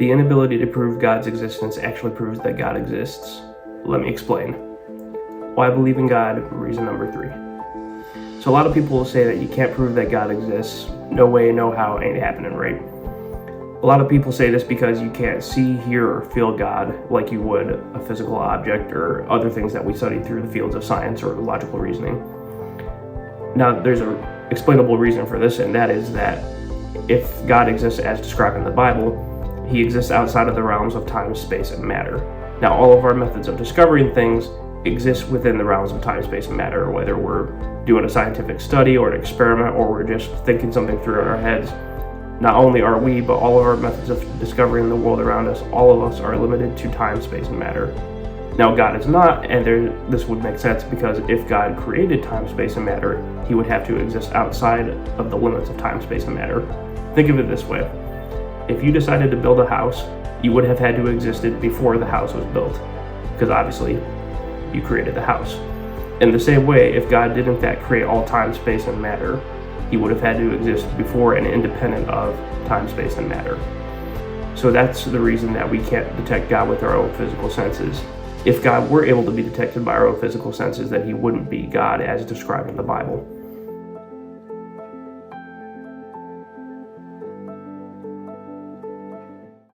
The inability to prove God's existence actually proves that God exists. Let me explain. Why believe in God? Reason number 3. So a lot of people will say that you can't prove that God exists. No way, no how, ain't happening, right? A lot of people say this because you can't see, hear, or feel God like you would a physical object or other things that we study through the fields of science or logical reasoning. Now, there's an explainable reason for this, and that is that if God exists as described in the Bible, he exists outside of the realms of time, space, and matter. Now, all of our methods of discovering things exist within the realms of time, space, and matter, whether we're doing a scientific study or an experiment or we're just thinking something through in our heads. Not only are we, but all of our methods of discovering the world around us, all of us are limited to time, space, and matter. Now, God is not, and this would make sense because if God created time, space, and matter, he would have to exist outside of the limits of time, space, and matter. Think of it this way. If you decided to build a house, you would have had to exist before the house was built, because obviously you created the house. In the same way, if God did in fact create all time, space, and matter, he would have had to exist before and independent of time, space, and matter. So that's the reason that we can't detect God with our own physical senses. If God were able to be detected by our own physical senses, then he wouldn't be God as described in the Bible.